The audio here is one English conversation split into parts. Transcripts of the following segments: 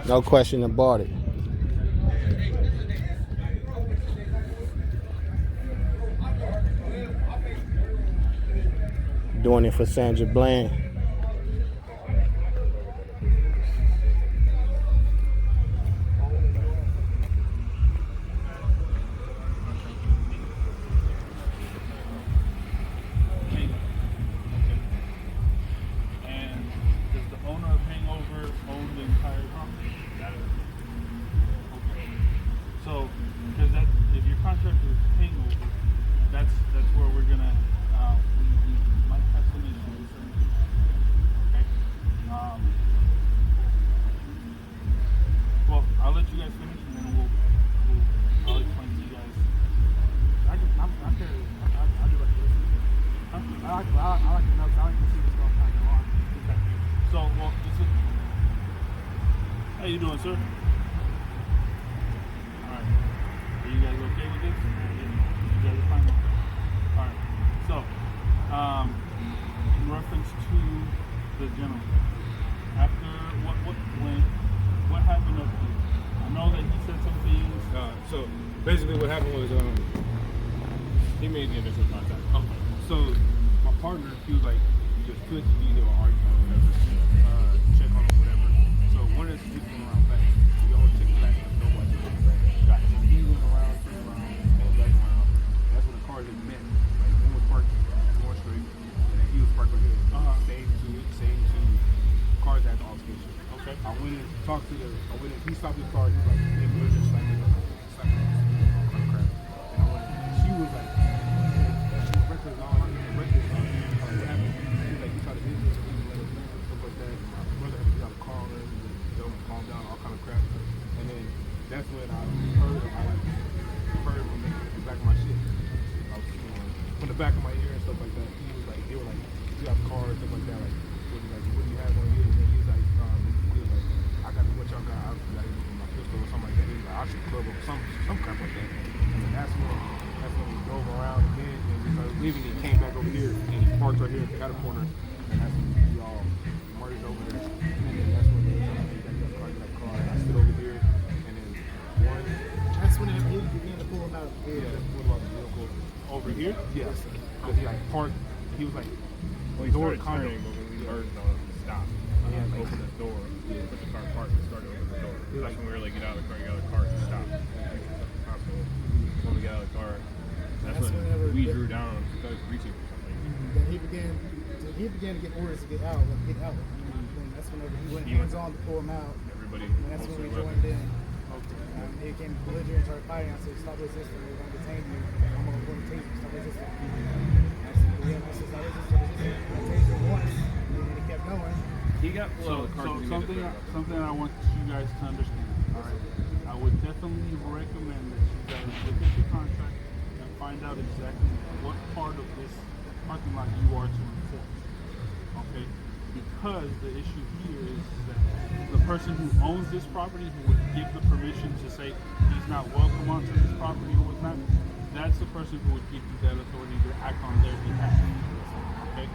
No question about it. Doing it for Sandra Bland. So, because that, if your contract is hangover, that's where we're gonna we might have some issues. Okay. Well, I'll let you guys finish, and then I'll explain to you guys. I'm there. I do like this. I like the notes. I like to see what's going on. Okay. So, well, this is. How you doing, sir? Are you guys okay with this? You guys are fine? Alright. So, in reference to the gentleman, after what happened up here? I know that he said some things. So basically what happened was he made the initial contact. Okay. So my partner, he was like, just could they were arguing or whatever, check on him, whatever. So one of the people went around back. We all checked back, nobody checked back. Got him. He went around, came back around. That's when the cars had met. Like one was parked going straight, and then he was parked over here. Same two cars at the off station. Okay. I went in, talked to he stopped his car, he was like, hey, we're just slamming the crap. And I went in, she was like, she was reckless on, what happened? She was like, you tried to hit me, so he let us know, stuff like that. My brother had to get out of the car on him, tell him to calm down, all kind of crap. And then that's when I heard from the back of my shit. I was, from the back of my ear and stuff like that. He was like, they were like, you have cars, stuff like that, like, what do you have on you? And he was like, I got what y'all got. I was like, my pistol or something like that. He was like, I should club up some crap like that. And then that's when we drove around again and we started leaving. He came back over here and he parked right here at the corner. And that's when we all merged over there. And then that's when they got the car. And I stood over here. And then That's when he began to pull him out of the vehicle. Yeah, pull him out of the vehicle. Over here? Yes. Because he like parked. He was like, well, he started turning, but when we heard no, he stopped. He had to open the door, put the car parked, and started opening the door. Like when we were like, get out of the car, get out of the car, and stop. So when we got out of the car, that's when we drew down on him. He started reaching for something. Then he began to get orders to get out. And that's whenever he went hands on to pull him out. Everybody. And that's when we joined in. He came belligerent and started fighting. I said, stop resisting. We're going to detain you. I'm going to tase you. Stop resisting. I said, stop resisting. I tased him once. And he kept going. He got So something I want you guys to understand. All right, I would definitely recommend that you guys look at your contract and find out exactly what part of this parking lot you are to enforce. Okay, because the issue here is that the person who owns this property, who would give the permission to say he's not welcome onto this property or whatnot, that's the person who would give you that authority to act on their behalf. Okay,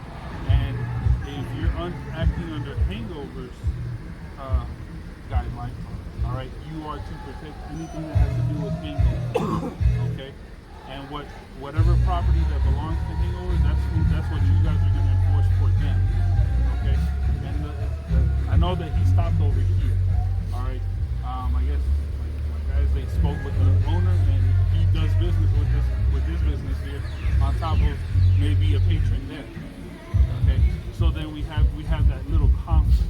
and if you're acting under hangovers guidelines, all right, you are to protect anything that has to do with hangovers, okay? And whatever property that belongs to hangovers, that's what you guys are going to enforce for them, okay? And I know that he stopped over here, all right? I guess like guys, they spoke with the owner, and he does business with this business here, on top of maybe a patron there. Okay, so then we have that little conflict,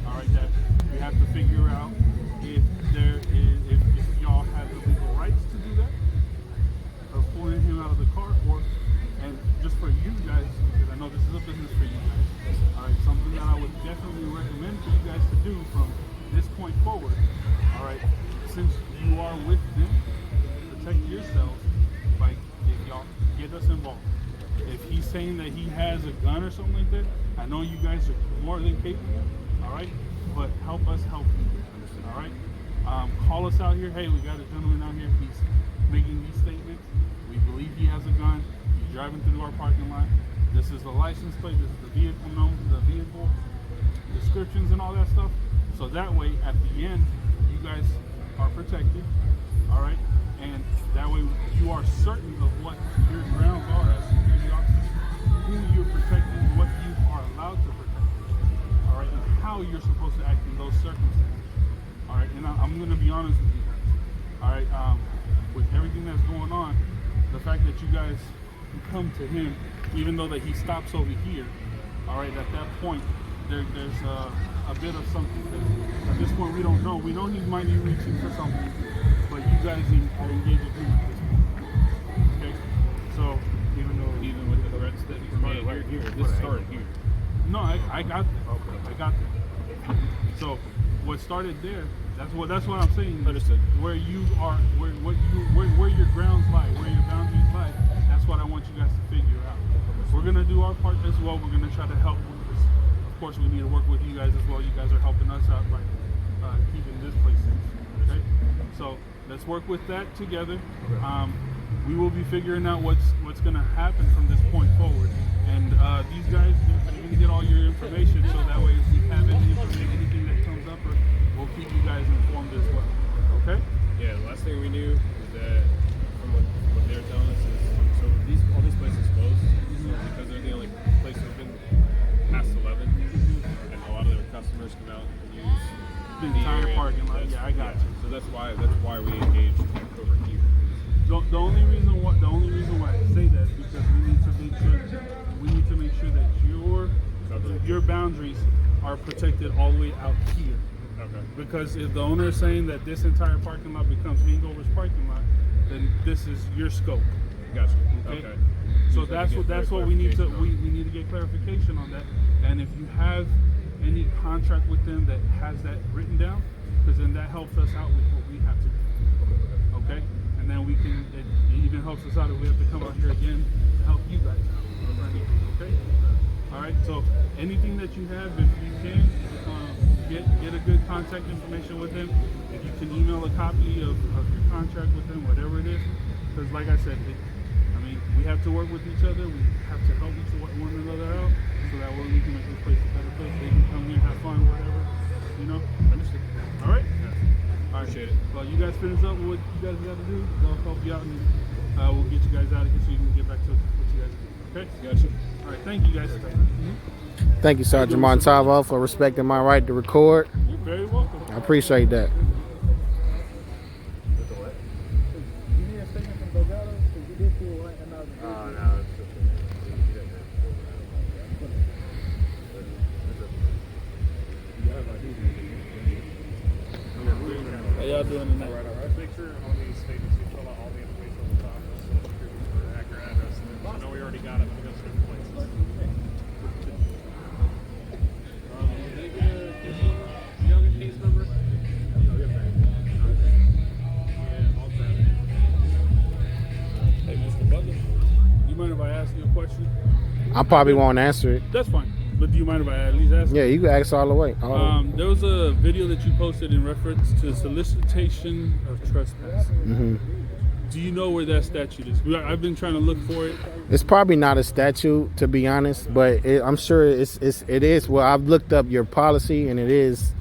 all right, that we have to figure out if y'all have the legal rights to do that, of pulling him out of the car, and just for you guys, because I know this is a business for you guys, all right, something that I would definitely recommend for you guys to do from this point forward, all right, since you are with them, protect yourselves, like, if y'all get us involved. If he's saying that he has a gun or something like that, I know you guys are more than capable, all right? But help us help you, all right? Call us out here. Hey, we got a gentleman out here. He's making these statements. We believe he has a gun. He's driving through our parking lot. This is the license plate. This is the vehicle descriptions and all that stuff. So that way, at the end, you guys are protected, all right? And that way, you are certain of what your grounds are as security officers, who you're protecting, what you are allowed to protect, all right, and how you're supposed to act in those circumstances, all right? And I'm going to be honest with you guys, all right? With everything that's going on, the fact that you guys come to him, even though that he stops over here, all right, at that point, there's a bit of something. At this point, we don't know. We know he might be reaching for something, but you guys are engaged with him at this point. Okay? So, Even with the threats that he's made right here, this started here. no, I got that. Okay. I got that. So, what started there, that's what I'm saying. Understood. Where you are, where your grounds lie, where your boundaries lie, that's what I want you guys to figure out. We're gonna do our part as well. We're gonna try to help with this. Of course, we need to work with you guys as well. You guys are helping us out by keeping this place safe. Okay, so let's work with that together. We will be figuring out what's gonna happen from this point forward. And these guys are gonna get all your information, so that way if we have anything that comes up, we'll keep you guys informed as well. Okay? Yeah, the last thing we knew is that from what they were telling us is so all these places closed because they're the only place open past 11, and a lot of their customers come out and use The entire area. parking lot. Yeah, I got you. So that's why we engaged over here. The only reason why I say that is because we need to make sure that your boundaries are protected all the way out here. Okay. Because if the owner is saying that this entire parking lot becomes Hangover's parking lot, then this is your scope. Gotcha. Okay. So that's what we need to need to get clarification on that. And if you have any contract with them that has that written down, because then that helps us out with what we have to do. Okay. And then it even helps us out if we have to come out here again to help you guys out. Okay? Alright, so anything that you have, if you can, get a good contact information with him. If you can email a copy of your contract with him, whatever it is. Because like I said, we have to work with each other. We have to help one another out so that way we can make this place a better place. They can come here, have fun, whatever. Understood. Alright? Appreciate it. Well, you guys finish up with what you guys got to do. I'll help you out, and we'll get you guys out of here so you can get back to what you guys do. Okay? Gotcha. All right. Thank you, guys. Thank you, Sergeant Montalvo, for respecting my right to record. You're very welcome. I appreciate that. You need a statement from Delgado because you did feel right about it. No, it's just How y'all doing tonight? Make sure on these statements you fill out all the information on the top, social security number, accurate address. And I know we already got it, but it goes to different places. You have a case number? Yeah, I'll grab it. Hey, Mr. Butler. You mind if I ask you a question? I probably won't answer it. That's fine. But do you mind if I at least ask? Yeah, you can ask all the way. There was a video that you posted in reference to solicitation of trespassing. Do you know where that statute is? I've been trying to look for it. It's probably not a statute, to be honest, but I'm sure it is. Well, I've looked up your policy, and it is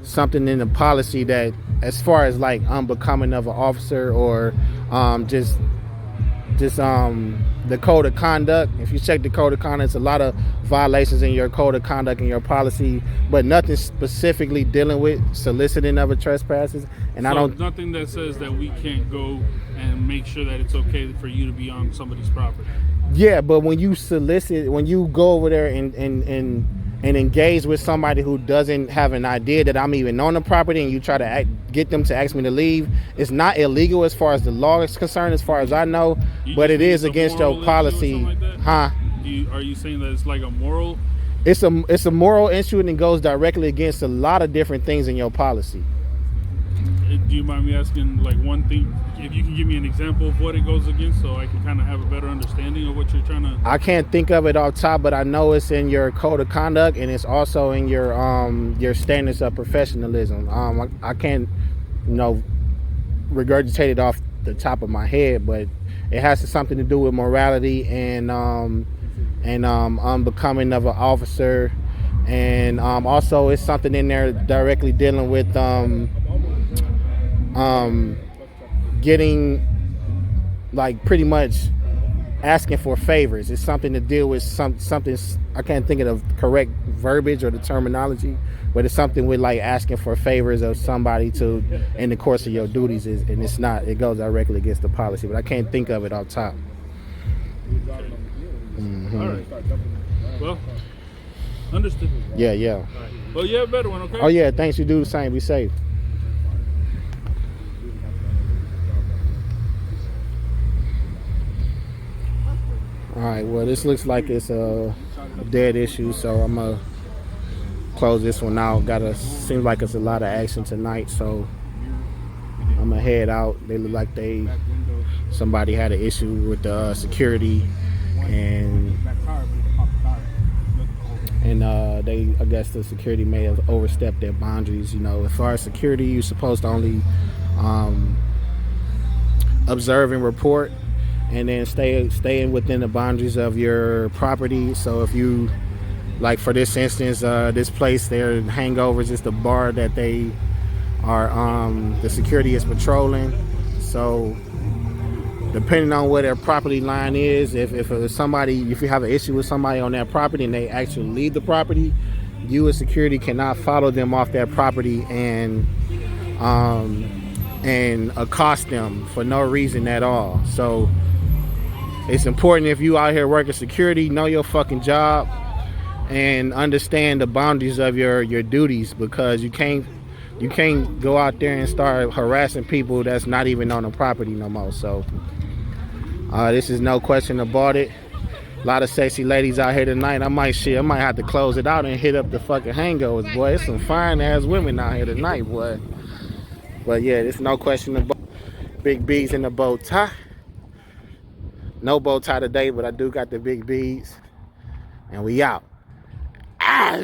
something in the policy that, as far as like unbecoming of an officer or just the code of conduct. If you check the code of conduct, it's a lot of violations in your code of conduct and your policy, but nothing specifically dealing with soliciting of a trespasses. And So nothing that says that we can't go and make sure that it's okay for you to be on somebody's property. Yeah, but when you solicit, when you go over there and engage with somebody who doesn't have an idea that I'm even on the property, and you try to get them to ask me to leave, it's not illegal as far as the law is concerned, as far as I know, but it is against your policy. Like Huh? Are you saying that it's like a moral? It's a moral issue, and it goes directly against a lot of different things in your policy. Do you mind me asking, like, one thing? If you can give me an example of what it goes against, so I can kind of have a better understanding of what you're trying to. I can't think of it off top, but I know it's in your code of conduct, and it's also in your standards of professionalism. I can't, regurgitate it off the top of my head, but it has something to do with morality and unbecoming of an officer, And also it's something in there directly dealing with getting, like, pretty much asking for favors. It's something to deal with something, I can't think of the correct verbiage or the terminology, but it's something with like asking for favors of somebody to in the course of your duties, and it's not, it goes directly against the policy, but I can't think of it off top. All right. Well, understood. Yeah. All right. Well, you have a better one, okay? Oh yeah, thanks. You do the same. Be safe. All right, well, this looks like it's a dead issue, so I'm gonna close this one out. Seems like it's a lot of action tonight, so I'm gonna head out. They look like somebody had an issue with the security, and I guess the security may have overstepped their boundaries. You know, as far as security, you're supposed to only observe and report, and then staying within the boundaries of your property. So if you, like for this instance, this place, their hangovers is the bar that they are, the security is patrolling. So depending on where their property line is, if you have an issue with somebody on that property and they actually leave the property, you as security cannot follow them off that property and accost them for no reason at all. So it's important, if you out here working security, know your fucking job and understand the boundaries of your duties, because you can't go out there and start harassing people that's not even on the property no more. So this is No Question About It. A lot of sexy ladies out here tonight. I might have to close it out and hit up the fucking hangovers, boy. It's some fine ass women out here tonight, boy. But yeah, this No Question About It. Big B's in the bow tie. No bow tie today, but I do got the big B's. And we out. Ah!